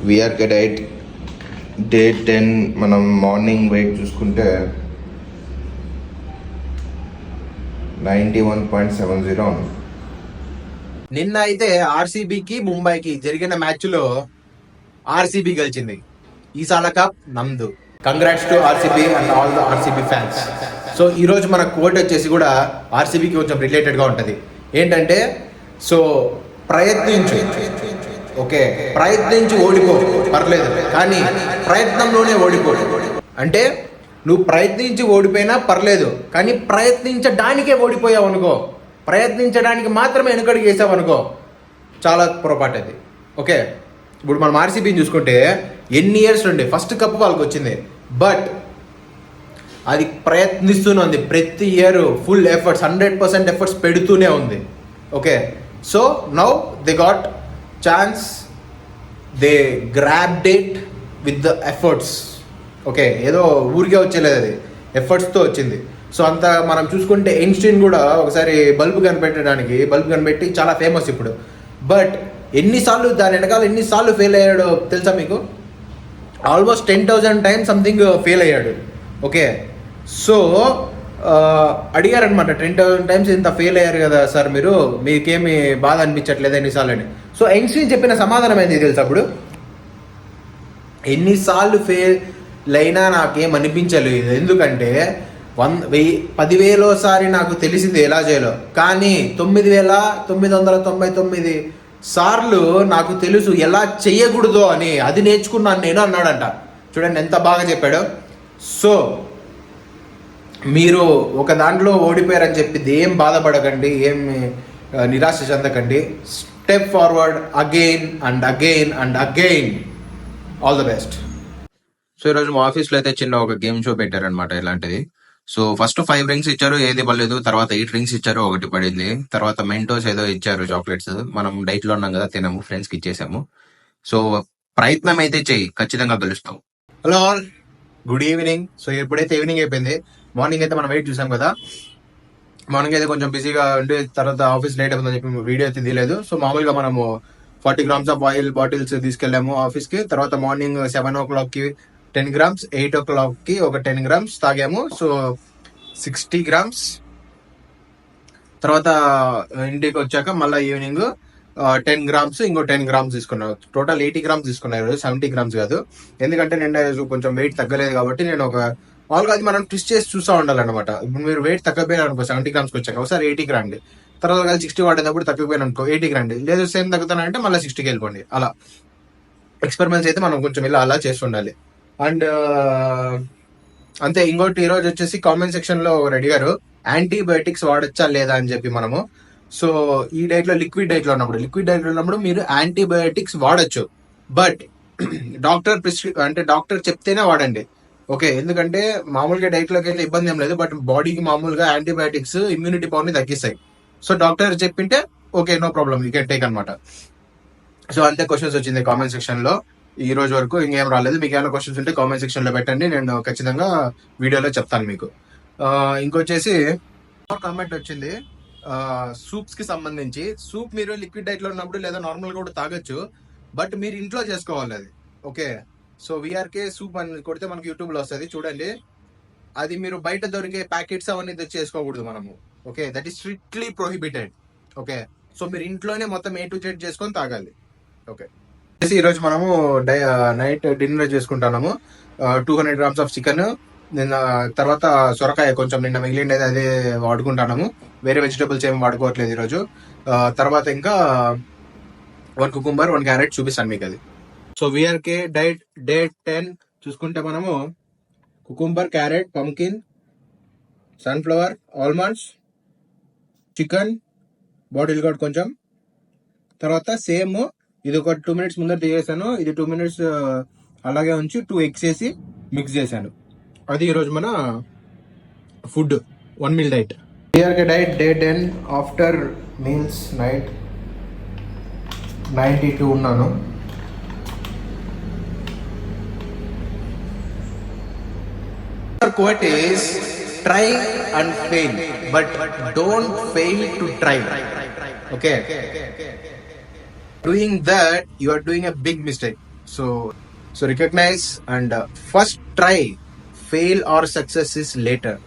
VRK diet day 10 మనం morning weight చూసుకుంటే 91.70 ఉంది. నిన్న అయితే ఆర్సీబీకి ముంబైకి జరిగిన మ్యాచ్లో ఆర్సీబీ గెలిచింది. ఈసాల కప్ నమ్దు. Congrats to RCB and all the RCB fans. So ఈరోజు మన కోట్ వచ్చేసి కూడా ఆర్సీబీకి కొంచెం రిలేటెడ్గా ఉంటుంది. ఏంటంటే సో ప్రయత్నించు, ఓకే, ప్రయత్నించి ఓడిపో పర్లేదు, కానీ ప్రయత్నంలోనే ఓడిపో. అంటే నువ్వు ప్రయత్నించి ఓడిపోయినా పర్లేదు, కానీ ప్రయత్నించడానికే ఓడిపోయావు అనుకో, ప్రయత్నించడానికి మాత్రమే వెనుకడుగు వేసావు అనుకో, చాలా పొరపాటు అది. ఓకే, ఇప్పుడు మనం ఆర్సీబీని చూసుకుంటే ఎన్ని ఇయర్స్ నుండి ఫస్ట్ కప్ వాళ్ళకి వచ్చింది, బట్ అది ప్రయత్నిస్తూనే ఉంది. ప్రతి ఇయర్ ఫుల్ ఎఫర్ట్స్, 100% ఎఫర్ట్స్ పెడుతూనే ఉంది. Okay, so now they got chance, they grabbed it with the efforts. Okay, ఏదో ఊరికే వచ్చేలేదు, అది ఎఫర్ట్స్తో వచ్చింది. సో అంత మనం చూసుకుంటే ఐన్స్టీన్ కూడా ఒకసారి బల్బు కనిపెట్టి చాలా ఫేమస్ ఇప్పుడు. బట్ ఎన్నిసార్లు దాని వెనకాల ఎన్నిసార్లు ఫెయిల్ అయ్యాడో తెలుసా మీకు? ఆల్మోస్ట్ 10,000 టైమ్స్ సంథింగ్ ఫెయిల్ అయ్యాడు. ఓకే, సో అడిగారనమాట, 10,000 టైమ్స్ ఇంత ఫెయిల్ అయ్యారు కదా సార్ మీరు, మీకేమి బాధ అనిపించట్లేదు ఎన్నిసార్లు అని. సో ఐన్స్టీన్ చెప్పిన సమాధానం ఏంది తెలుసా? అప్పుడు ఎన్నిసార్లు ఫెయిల్ అయినా నాకేం అనిపించలేదు, ఎందుకంటే 10,000 నాకు తెలిసింది ఎలా చేయాలో, కానీ 9,999 సార్లు నాకు తెలుసు ఎలా చెయ్యకూడదో అని, అది నేర్చుకున్నాను నేను అన్నాడంట. చూడండి ఎంత బాగా చెప్పాడు. సో మీరు ఒక దాంట్లో ఓడిపోయారని చెప్పి ఏం బాధపడకండి, ఏం నిరాశ చెందకండి. Step forward again and again and again. All the best. So ఈరోజు మా ఆఫీస్లో అయితే చిన్న ఒక గేమ్ షో పెట్టారనమాట ఇలాంటిది. సో ఫస్ట్ 5 రింగ్స్ ఇచ్చారు, ఏది పడలేదు. తర్వాత 8 రింగ్స్ ఇచ్చారు, ఒకటి పడింది. తర్వాత మెంటోస్ ఏదో ఇచ్చారు, చాక్లెట్స్. మనం డైట్ లో ఉన్నాం కదా, తినము, ఫ్రెండ్స్ కి ఇచ్చేసాము. సో ప్రయత్నం అయితే చెయ్యి, ఖచ్చితంగా గెలుస్తాం. Hello all, good evening. So ఎప్పుడైతే ఈవినింగ్ అయిపోయింది, మార్నింగ్ అయితే మనం వెయిట్ చూసాం కదా. మార్నింగ్ అయితే కొంచెం బిజీగా ఉండి తర్వాత ఆఫీస్ లేట్ అవుతుందని చెప్పి వీడియో అయితే తీయలేదు. సో మామూలుగా మనము 40 grams ఆఫ్ ఆయిల్ బాటిల్స్ తీసుకెళ్ళాము ఆఫీస్కి. తర్వాత మార్నింగ్ 7 o'clock 10 grams, 8 o'clock ఒక 10 grams తాగాము. So 60 grams. తర్వాత ఇంటికి వచ్చాక మళ్ళీ ఈవినింగ్ 10 grams, ఇంకో 10 grams తీసుకున్నాను. టోటల్ 80 grams తీసుకున్నాను, 70 grams కాదు. ఎందుకంటే నిన్న కొంచెం వెయిట్ తగ్గలేదు కాబట్టి నేను ఒక మామూలుగా అది మనం ట్విస్ట్ చేసి చూస్తూ ఉండాలన్నమాట. ఇప్పుడు మీరు వెయిట్ తగ్గపోయినా అనుకో 70 grams వచ్చాక ఒకసారి 80 రండి, తర్వాత కలిసి 60 వాడేటప్పుడు తగ్గిపోయినా అనుకో 80 రండి, లేదు సేమ్ తగ్గుతానంటే మళ్ళీ 60కి వెళ్ళిపోండి. అలా ఎక్స్పెరిమెంట్స్ అయితే మనం కొంచెం ఇలా అలా చేస్తుండాలి. అండ్ అంతే. ఇంకోటి ఈరోజు వచ్చేసి కామెంట్ సెక్షన్ లో అడిగారు యాంటీబయాటిక్స్ వాడచ్చా లేదా అని చెప్పి. మనము సో ఈ డైట్ లో లిక్విడ్ డైట్ లో ఉన్నప్పుడు మీరు యాంటీబయాటిక్స్ వాడచ్చు, బట్ డాక్టర్ చెప్తేనే వాడండి. ఓకే, ఎందుకంటే మామూలుగా డైట్ లోకి అయితే ఇబ్బంది ఏం లేదు, బట్ బాడీకి మామూలుగా యాంటీబయాటిక్స్ ఇమ్యూనిటీ పవర్ ని తగ్గిస్తాయి. సో డాక్టర్ చెప్పింటే okay, no problem, you can take అనమాట. సో అంతే క్వశ్చన్స్ వచ్చింది కామెంట్ సెక్షన్ లో ఈ రోజు వరకు. ఇంకేం రాలేదు. మీకు ఏమైనా క్వశ్చన్స్ ఉంటే కామెంట్ సెక్షన్ లో పెట్టండి, నేను ఖచ్చితంగా వీడియోలో చెప్తాను మీకు. ఇంకొచ్చేసి కామెంట్ వచ్చింది సూప్స్ కి సంబంధించి. సూప్ మీరు లిక్విడ్ డైట్ లో ఉన్నప్పుడు లేదా నార్మల్ కూడా తాగొచ్చు, బట్ మీరు ఇంట్లో చేసుకోవాలి అది. ఓకే, సో విఆర్కే సూప్ అని కొడితే మనకి యూట్యూబ్ లో వస్తుంది, చూడండి. అది మీరు బయట దొరికే ప్యాకెట్స్ అవన్నీ చేసుకోకూడదు మనము. Okay, that is strictly prohibited. Okay, so మీరు ఇంట్లోనే మొత్తం A to Z చేసుకొని తాగాలి. ఓకే, ఈరోజు మనము నైట్ డిన్నర్ చేసుకుంటున్నాము. 200 grams ఆఫ్ చికెన్, నిన్న తర్వాత సొరకాయ కొంచెం నిన్న మిగిలిండేది అదే వాడుకుంటున్నాము, వేరే వెజిటబుల్స్ ఏమి వాడుకోవట్లేదు ఈరోజు. తర్వాత ఇంకా 1 cucumber 1 carrot చూపిస్తాను మీకు అది. సో విఆర్కే డైట్ డే 10 చూసుకుంటే మనము cucumber, carrot, pumpkin, sunflower, almonds, chicken, bottle gourd కొంచెం, తర్వాత సేమ్ ఇది ఒక 2 minutes ముందర తీసేసాను, ఇది 2 minutes అలాగే ఉంచి 2 eggs వేసి మిక్స్ చేశాను. అది ఈరోజు మన food, 1 meal diet. VRK diet day 10 after meals night 92 ఉన్నాను. Quote is try and fail, but don't fail to try. Okay, doing that you are doing a big mistake. So recognize and first try, fail or success is later.